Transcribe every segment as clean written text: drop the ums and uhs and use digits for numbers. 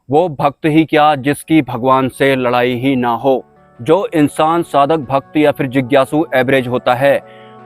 वो भक्त ही क्या जिसकी भगवान से लड़ाई ही ना हो। जो इंसान साधक, भक्त या फिर जिज्ञासु एवरेज होता है,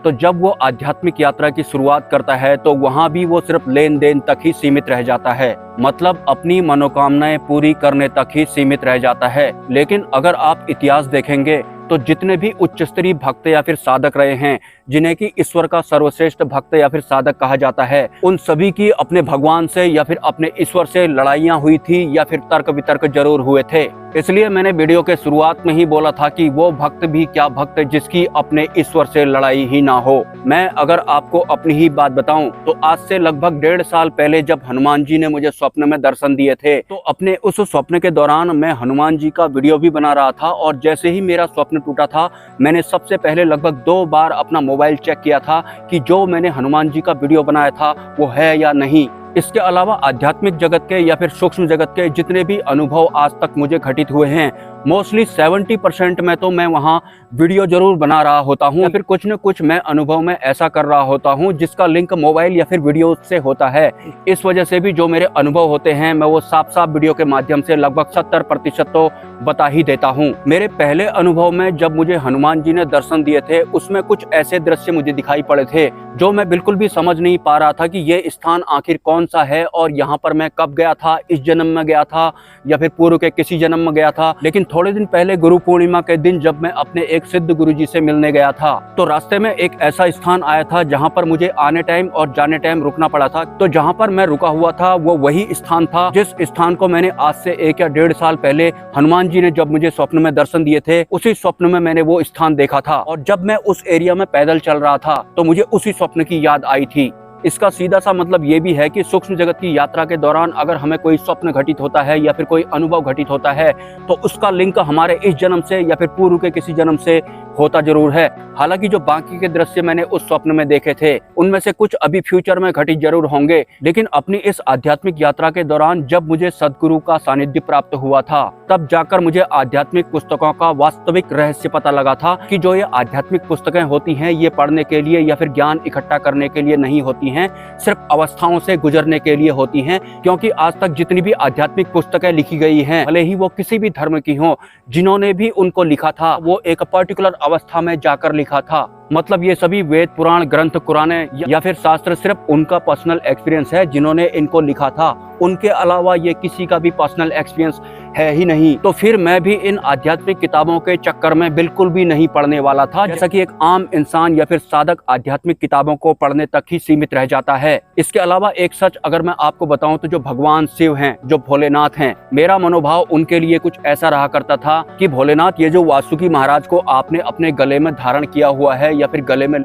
तो जब वो आध्यात्मिक यात्रा की शुरुआत करता है तो वहाँ भी वो सिर्फ लेन देन तक ही सीमित रह जाता है, मतलब अपनी मनोकामनाएं पूरी करने तक ही सीमित रह जाता है। लेकिन अगर आप इतिहास देखेंगे तो जितने भी उच्च स्तरीय भक्त या फिर साधक रहे हैं, जिन्हें कि ईश्वर का सर्वश्रेष्ठ भक्त या फिर साधक कहा जाता है, उन सभी की अपने भगवान से या फिर अपने ईश्वर से लड़ाइयाँ हुई थी या फिर तर्क वितर्क जरूर हुए थे। इसलिए मैंने वीडियो के शुरुआत में ही बोला था कि वो भक्त भी क्या भक्त जिसकी अपने ईश्वर से लड़ाई ही ना हो। मैं अगर आपको अपनी ही बात बताऊं तो आज से लगभग 1.5 साल पहले जब हनुमान जी ने मुझे स्वप्न में दर्शन दिए थे, तो अपने उस स्वप्न के दौरान मैं हनुमान जी का वीडियो भी बना रहा था। और जैसे ही मेरा स्वप्न टूटा था, मैंने सबसे पहले लगभग 2 बार अपना मोबाइल चेक किया था कि जो मैंने हनुमान जी का वीडियो बनाया था वो है या नहीं। इसके अलावा आध्यात्मिक जगत के या फिर सूक्ष्म जगत के जितने भी अनुभव आज तक मुझे घटित हुए हैं, मोस्टली 70% में तो मैं वहाँ वीडियो जरूर बना रहा होता हूँ या फिर कुछ न कुछ मैं अनुभव में ऐसा कर रहा होता हूँ जिसका लिंक मोबाइल या फिर वीडियो से होता है। इस वजह से भी जो मेरे अनुभव होते हैं मैं वो साफ साफ वीडियो के माध्यम से लगभग 70% तो बता ही देता हूँ। मेरे पहले अनुभव में जब मुझे हनुमान जी ने दर्शन दिए थे, उसमें कुछ ऐसे दृश्य मुझे दिखाई पड़े थे जो मैं बिल्कुल भी समझ नहीं पा रहा था कि ये स्थान आखिर कौन सा है और यहाँ पर मैं कब गया था, इस जन्म में गया था या फिर पूर्व के किसी जन्म में गया था। लेकिन थोड़े दिन पहले गुरु पूर्णिमा के दिन जब मैं अपने एक सिद्ध गुरुजी से मिलने गया था, तो रास्ते में एक ऐसा स्थान आया था जहाँ पर मुझे आने टाइम और जाने टाइम रुकना पड़ा था। तो जहाँ पर मैं रुका हुआ था वो वही स्थान था जिस स्थान को मैंने आज से 1 या 1.5 साल पहले हनुमान जी ने जब मुझे स्वप्न में दर्शन दिए थे, उसी स्वप्न में मैंने वो स्थान देखा था। और जब मैं उस एरिया में पैदल चल रहा था तो मुझे उसी स्वप्न की याद आई थी। इसका सीधा सा मतलब ये भी है कि सूक्ष्म जगत की यात्रा के दौरान अगर हमें कोई स्वप्न घटित होता है या फिर कोई अनुभव घटित होता है तो उसका लिंक हमारे इस जन्म से या फिर पूर्व के किसी जन्म से होता जरूर है। हालांकि जो बाकी के दृश्य मैंने उस स्वप्न में देखे थे उनमें से कुछ अभी फ्यूचर में घटित जरूर होंगे, लेकिन अपनी इस आध्यात्मिक यात्रा के दौरान जब मुझे सदगुरु का सानिध्य प्राप्त हुआ था, तब जाकर मुझे आध्यात्मिक पुस्तकों का वास्तविक रहस्य पता लगा था कि जो ये आध्यात्मिक पुस्तकें होती हैं ये पढ़ने के लिए या फिर ज्ञान इकट्ठा करने के लिए नहीं होती हैं, सिर्फ अवस्थाओं से गुजरने के लिए होती हैं। क्योंकि आज तक जितनी भी आध्यात्मिक पुस्तकें लिखी गई हैं, भले ही वो किसी भी धर्म की हों, जिन्होंने भी उनको लिखा था वो एक पर्टिकुलर अवस्था में जाकर लिखा था। मतलब ये सभी वेद, पुराण, ग्रंथ, कुराने या फिर शास्त्र सिर्फ उनका पर्सनल एक्सपीरियंस है जिन्होंने इनको लिखा था। उनके अलावा ये किसी का भी पर्सनल एक्सपीरियंस है ही नहीं। तो फिर मैं भी इन आध्यात्मिक किताबों के चक्कर में बिल्कुल भी नहीं पढ़ने वाला था, जैसा कि एक आम इंसान या फिर साधक आध्यात्मिक किताबों को पढ़ने तक ही सीमित रह जाता है। इसके अलावा एक सच अगर मैं आपको बताऊं तो जो भगवान शिव हैं, जो भोलेनाथ हैं, मेरा मनोभाव उनके लिए कुछ ऐसा रहा करता था कि भोलेनाथ, ये जो वासुकी महाराज को आपने अपने गले में धारण किया हुआ है या फिर गले में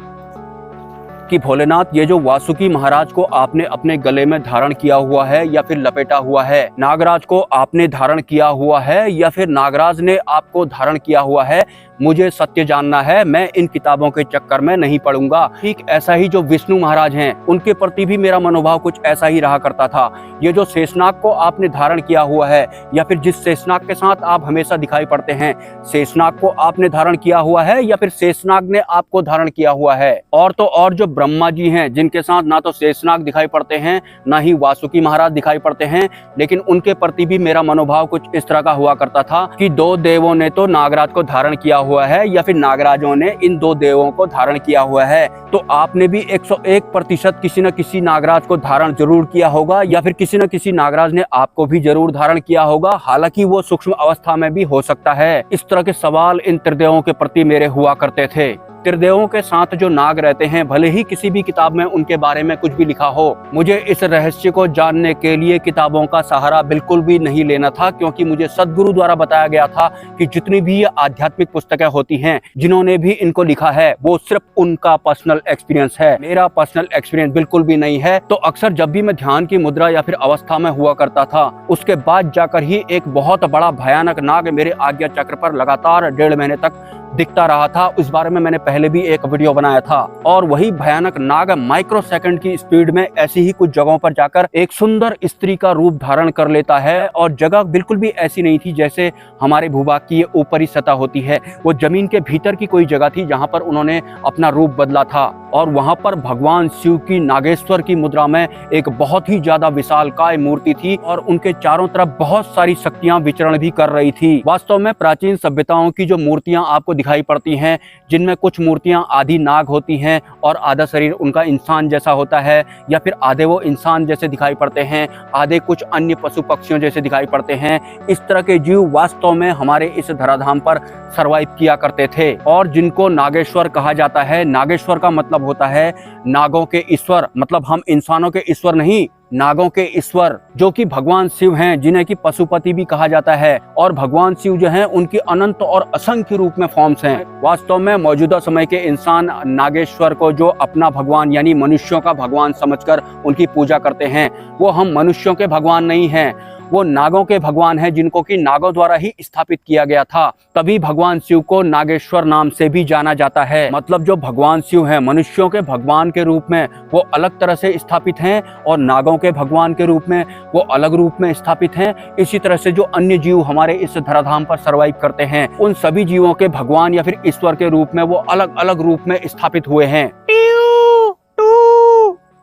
भोलेनाथ, ये जो वासुकी महाराज को आपने अपने गले में धारण किया हुआ है या फिर लपेटा हुआ है, नागराज को आपने धारण किया हुआ है या फिर नागराज ने आपको धारण किया हुआ है, मुझे सत्य जानना है। मैं इन किताबों के चक्कर में नहीं पड़ूंगा। ठीक ऐसा ही जो विष्णु महाराज हैं, उनके प्रति भी मेरा मनोभाव कुछ ऐसा ही रहा करता था। ये जो शेषनाग को आपने धारण किया हुआ है या फिर जिस शेषनाग के साथ आप हमेशा दिखाई पड़ते हैं, शेषनाग को आपने धारण किया हुआ है या फिर शेषनाग ने आपको धारण किया हुआ है। और तो और जो ब्रह्मा जी हैं, जिनके साथ ना तो शेषनाग दिखाई पड़ते हैं ना ही वासुकी महाराज दिखाई पड़ते हैं, लेकिन उनके प्रति भी मेरा मनोभाव कुछ इस तरह का हुआ करता था कि 2 देवों ने तो नागराज को धारण किया हुआ है या फिर नागराजों ने इन 2 देवों को धारण किया हुआ है, तो आपने भी 101% किसी न किसी नागराज को धारण जरूर किया होगा या फिर किसी न किसी नागराज ने आपको भी जरूर धारण किया होगा। हालांकि वो सूक्ष्म अवस्था में भी हो सकता है। इस तरह के सवाल इन त्रिदेवों के प्रति मेरे हुआ करते थे। त्रिदेवों के साथ जो नाग रहते हैं, भले ही किसी भी किताब में उनके बारे में कुछ भी लिखा हो, मुझे इस रहस्य को जानने के लिए किताबों का सहारा बिल्कुल भी नहीं लेना था, क्योंकि मुझे सदगुरु द्वारा बताया गया था कि जितनी भी ये आध्यात्मिक पुस्तकें होती हैं, जिन्होंने भी इनको लिखा है, वो सिर्फ उनका पर्सनल एक्सपीरियंस है, मेरा पर्सनल एक्सपीरियंस बिल्कुल भी नहीं है। तो अक्सर जब भी मैं ध्यान की मुद्रा या फिर अवस्था में हुआ करता था, उसके बाद जाकर ही एक बहुत बड़ा भयानक नाग मेरे आज्ञा चक्र पर लगातार 1.5 महीने तक दिखता रहा था। उस बारे में मैंने पहले भी एक वीडियो बनाया था। और वही भयानक नाग माइक्रोसेकंड की स्पीड में ऐसी ही कुछ जगहों पर जाकर एक सुंदर स्त्री का रूप धारण कर लेता है। और जगह बिल्कुल भी ऐसी नहीं थी जैसे हमारे भूभाग की ये ऊपरी सतह होती है। वो जमीन के भीतर की कोई जगह थी जहां पर उन्होंने अपना रूप बदला था। और वहां पर भगवान शिव की नागेश्वर की मुद्रा में एक बहुत ही ज्यादा विशालकाय मूर्ति थी और उनके चारों तरफ बहुत सारी शक्तियां विचरण भी कर रही थी। वास्तव में प्राचीन सभ्यताओं की जो मूर्तियां आपको दिखाई पड़ती हैं, जिनमें कुछ मूर्तियां आधी नाग होती हैं और आधा शरीर उनका इंसान जैसा होता है, या फिर आधे वो इंसान जैसे दिखाई पड़ते हैं, आधे कुछ अन्य पशु पक्षियों जैसे दिखाई पड़ते हैं, इस तरह के जीव वास्तव में हमारे इस धराधाम पर सर्वाइव किया करते थे। और जिनको नागेश्वर कहा जाता है, नागेश्वर का मतलब होता है नागों के ईश्वर, मतलब हम इंसानों के ईश्वर नहीं, नागों के ईश्वर, जो कि भगवान शिव हैं, जिन्हें कि पशुपति भी कहा जाता है। और भगवान शिव जो हैं उनकी अनंत और असंख्य रूप में फॉर्म्स हैं। वास्तव में मौजूदा समय के इंसान नागेश्वर को जो अपना भगवान यानी मनुष्यों का भगवान समझकर उनकी पूजा करते हैं, वो हम मनुष्यों के भगवान नहीं हैं, वो नागों के भगवान हैं, जिनको कि नागों द्वारा ही स्थापित किया गया था। तभी भगवान शिव को नागेश्वर नाम से भी जाना जाता है। मतलब जो भगवान शिव हैं मनुष्यों के भगवान के रूप में वो अलग तरह से स्थापित हैं, और नागों के भगवान के रूप में वो अलग रूप में स्थापित हैं। इसी तरह से जो अन्य जीव हमारे इस धराधाम पर सर्वाइव करते हैं, उन सभी जीवों के भगवान या फिर ईश्वर के रूप में वो अलग अलग रूप में स्थापित हुए हैं।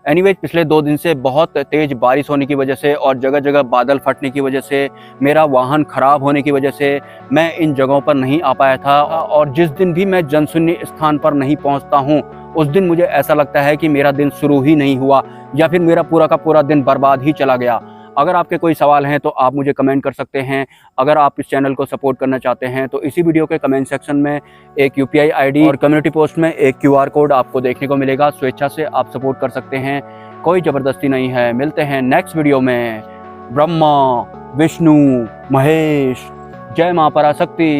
एनीवेज, पिछले 2 दिन से बहुत तेज बारिश होने की वजह से और जगह जगह बादल फटने की वजह से, मेरा वाहन खराब होने की वजह से मैं इन जगहों पर नहीं आ पाया था। और जिस दिन भी मैं जनशून्य स्थान पर नहीं पहुंचता हूं, उस दिन मुझे ऐसा लगता है कि मेरा दिन शुरू ही नहीं हुआ, या फिर मेरा पूरा का पूरा दिन बर्बाद ही चला गया। अगर आपके कोई सवाल हैं तो आप मुझे कमेंट कर सकते हैं। अगर आप इस चैनल को सपोर्ट करना चाहते हैं तो इसी वीडियो के कमेंट सेक्शन में एक UPI ID और कम्युनिटी पोस्ट में एक QR कोड आपको देखने को मिलेगा। स्वेच्छा से आप सपोर्ट कर सकते हैं, कोई ज़बरदस्ती नहीं है। मिलते हैं नेक्स्ट वीडियो में। ब्रह्मा, विष्णु, महेश, जय मां पराशक्ति।